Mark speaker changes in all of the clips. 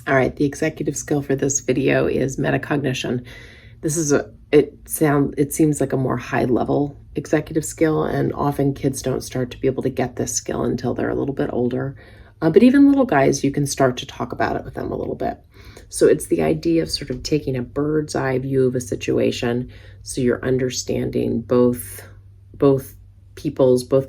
Speaker 1: All right, the executive skill for this video is metacognition. This is it seems like a more high level executive skill, and often kids don't start to be able to get this skill until they're a little bit older. But even little guys, you can start to talk about it with them a little bit. So it's the idea of sort of taking a bird's eye view of a situation, so you're understanding both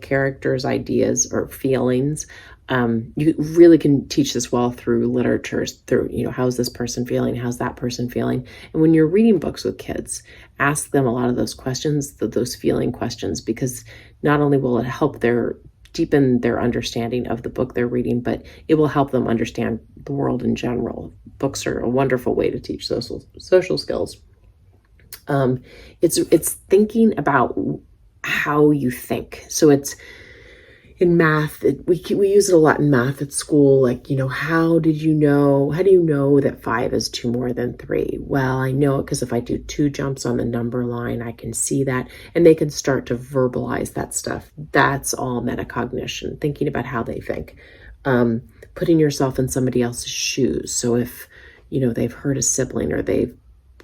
Speaker 1: characters' ideas or feelings. You really can teach this well through literature, through, how's this person feeling? How's that person feeling? And when you're reading books with kids, ask them a lot of those questions, those feeling questions, because not only will it help deepen their understanding of the book they're reading, but it will help them understand the world in general. Books are a wonderful way to teach social skills. It's thinking about how you think. So it's in math, we use it a lot in math at school. Like, how do you know that 5 is 2 more than 3? Well, I know it because if I do 2 jumps on the number line, I can see that. And they can start to verbalize that stuff. That's all metacognition, thinking about how they think. Putting yourself in somebody else's shoes. So if, they've hurt a sibling, or they've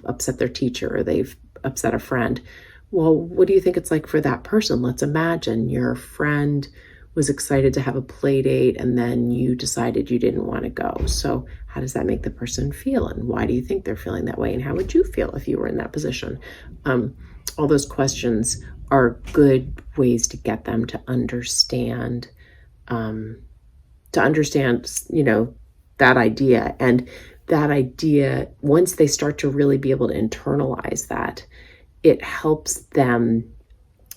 Speaker 1: upset their teacher, or they've upset a friend, well, what do you think it's like for that person? Let's imagine your friend was excited to have a play date, and then you decided you didn't want to go. So how does that make the person feel? And why do you think they're feeling that way? And how would you feel if you were in that position? All those questions are good ways to get them to understand, that idea. And that idea, once they start to really be able to internalize that, it helps them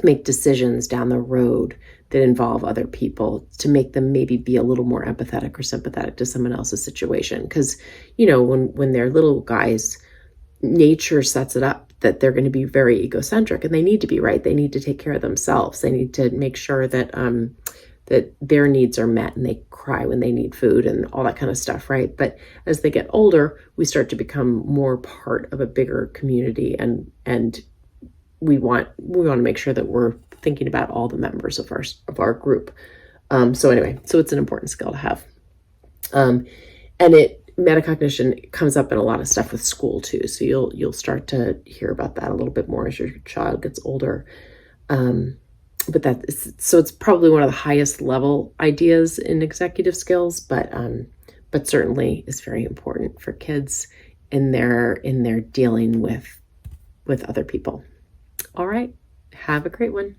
Speaker 1: make decisions down the road that involve other people, to make them maybe be a little more empathetic or sympathetic to someone else's situation. Because, when they're little guys, nature sets it up that they're going to be very egocentric, and they need to be, right? They need to take care of themselves. They need to make sure that that their needs are met, and they cry when they need food and all that kind of stuff, right? But as they get older, we start to become more part of a bigger community, and we want to make sure that we're thinking about all the members of our group. So it's an important skill to have. And metacognition comes up in a lot of stuff with school too. So you'll start to hear about that a little bit more as your child gets older. But it's probably one of the highest level ideas in executive skills, but certainly is very important for kids in their dealing with other people. All right. Have a great one.